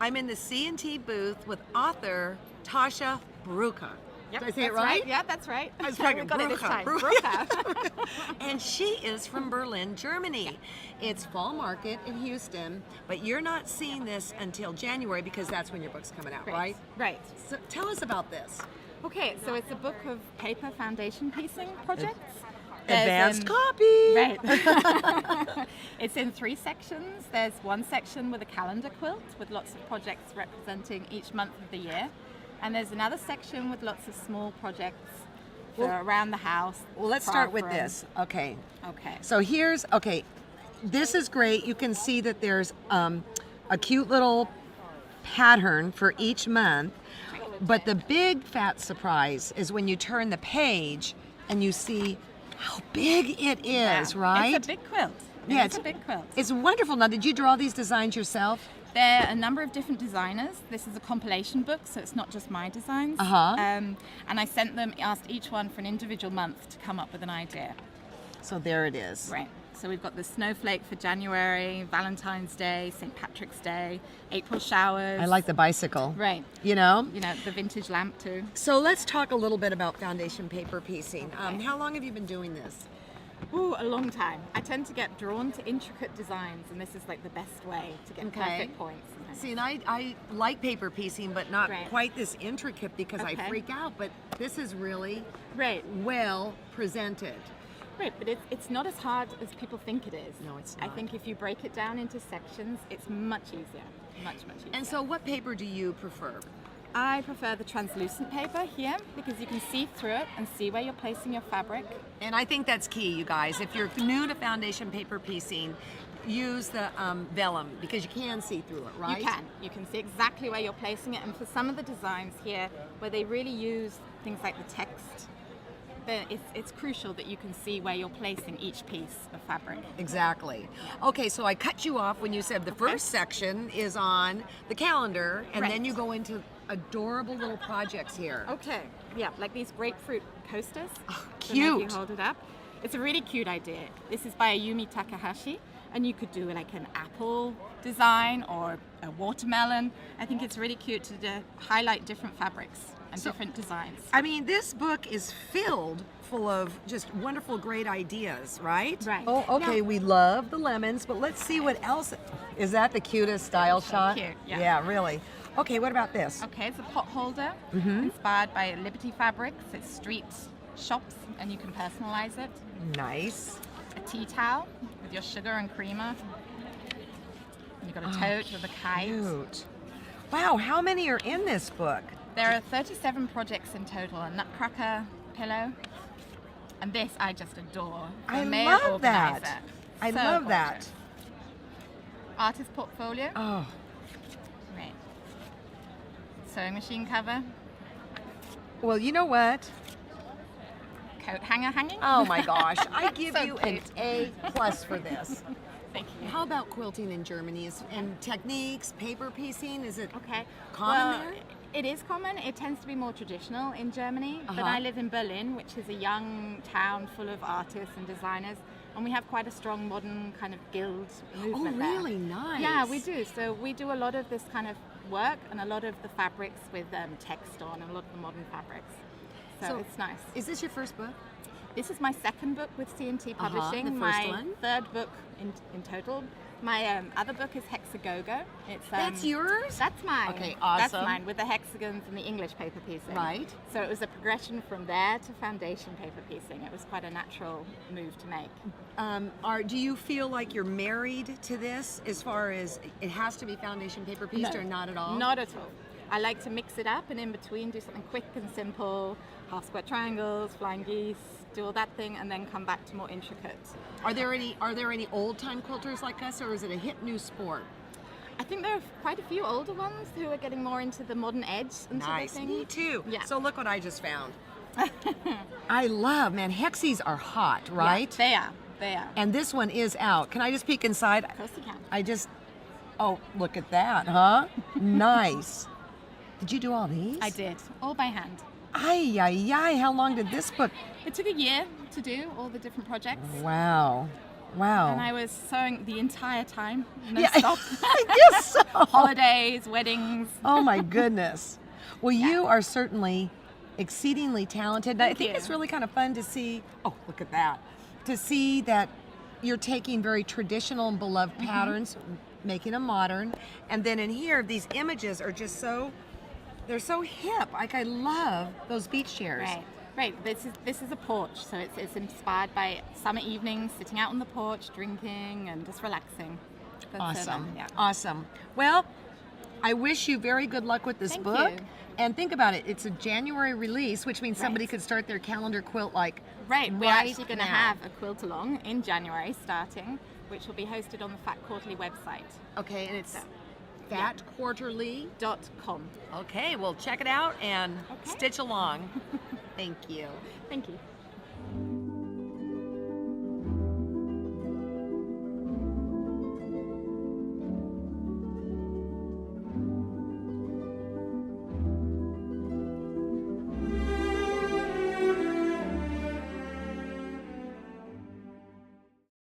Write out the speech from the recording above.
I'm in the C&T booth with author Tacha Bruecher. Yep, Did I say it right? Yeah, that's right. I was We talking got it this time. Bruecher. And she is from Berlin, Germany. It's fall market in Houston, but you're not seeing this until January because that's when your book's coming out, right? Right. So tell us about this. Okay, so it's a book of paper foundation piecing projects. Advanced copy. Right. It's in 3 sections. There's one section with a calendar quilt with lots of projects representing each month of the year. And there's another section with lots of small projects for around the house. Well, let's start with this. Okay. Okay. So this is great. You can see that there's a cute little pattern for each month. But the big fat surprise is when you turn the page and you see how big it is, right? It's a big quilt. Yeah, it's a big quilt. It's wonderful. Now, did you draw these designs yourself? There are a number of different designers. This is a compilation book, so it's not just my designs. And I asked each one for an individual month to come up with an idea. So there it is. Right. So we've got the snowflake for January, Valentine's Day, St. Patrick's Day, April showers. I like the bicycle. Right. You know? The vintage lamp too. So let's talk a little bit about foundation paper piecing. How long have you been doing this? Ooh, a long time. I tend to get drawn to intricate designs, and this is like the best way to get perfect points. See, and I like paper piecing, but not Right. quite this intricate because I freak out. But this is really well presented. Right, but it's not as hard as people think it is. No, it's not. I think if you break it down into sections, it's much easier. Much easier. And so what paper do you prefer? I prefer the translucent paper here because you can see through it and see where you're placing your fabric. And I think that's key, you guys. If you're new to foundation paper piecing, use the vellum because you can see through it, right? You can see exactly where you're placing it. And for some of the designs here, where they really use things like the text, then it's crucial that you can see where you're placing each piece of fabric. Exactly. Okay, so I cut you off when you said the first section is on the calendar, and then you go into adorable little projects here. Okay, yeah, like these grapefruit coasters. Oh, So maybe cute. you hold it up. It's a really cute idea. This is by Ayumi Takahashi, and you could do like an apple design or a watermelon. I think it's really cute to highlight different fabrics and different designs. I mean, this book is filled full of just wonderful, great ideas, right? Right. Oh, okay, we love the lemons, but let's see what else. Is that the cutest style shot? Cute, yeah. Yeah, really. Okay, what about this? Okay, it's a pot holder inspired by Liberty Fabrics. It's street shops, and you can personalize it. Nice. A tea towel with your sugar and creamer. And you've got a tote with a kite. Cute. Wow, how many are in this book? There are 37 projects in total. A nutcracker pillow. And this I just adore. I Mayor love that. organizer. I So love gorgeous. that. Artist portfolio. Oh, Right. Sewing machine cover. well, you know what? Coat hanger hanging. Oh my gosh, I give So you an cute. A+ for this. Thank you. How about quilting in Germany and techniques, paper piecing? Is it Okay. common there? It is common. It tends to be more traditional in Germany. But I live in Berlin, which is a young town full of artists and designers. And we have quite a strong modern kind of guild movement there. really? Nice. Yeah, we do. So we do a lot of this kind of work and a lot of the fabrics with text on and a lot of the modern fabrics. So it's nice. Is this your first book? This is my second book with C&T Publishing. the first my one. third book in total. My other book is Hexa-Go-Go. It's That's yours? That's mine. Okay, That's awesome. mine with the hexagons and the English paper piecing. Right. So it was a progression from there to foundation paper piecing. It was quite a natural move to make. Do you feel like you're married to this as far as it has to be foundation paper pieced No, or not at all? Not at all. I like to mix it up and in between do something quick and simple, half square triangles, flying geese, do all that thing, and then come back to more intricate. Are there any old time quilters like us, or is it a hip new sport? I think there are quite a few older ones who are getting more into the modern edge and sort of Nice. thing. Me too. Yeah. So look what I just found. I love, man, Hexies are hot, right? Yeah, they are. And this one is out. Can I just peek inside? Of course you can. Oh, look at that, huh? Nice. Did you do all these? I did, all by hand. Ay, ay, ay. How long did this book? It took a year to do all the different projects. Wow. Wow. And I was sewing the entire time, no Yeah. stop. I guess so. Holidays, weddings. Oh my goodness. Well, you are certainly exceedingly talented. And I Thank think you. it's really kind of fun to see, oh, look at that, to see that you're taking very traditional and beloved patterns, making them modern. And then in here, these images are just so, they're so hip. Like, I love those beach chairs. Right. This is a porch, so it's inspired by summer evenings, sitting out on the porch, drinking and just relaxing. That's Awesome. yeah. Awesome. Well, I wish you very good luck with this Thank book. you. And think about it, it's a January release, which means somebody Right. could start their calendar quilt like Right, we're right actually going to now. have a quilt along in January starting, which will be hosted on the Fat Quarterly website. Okay, and it's So, fatquarterly. .com. Okay, well check it out and Okay. stitch along. Thank you. Thank you.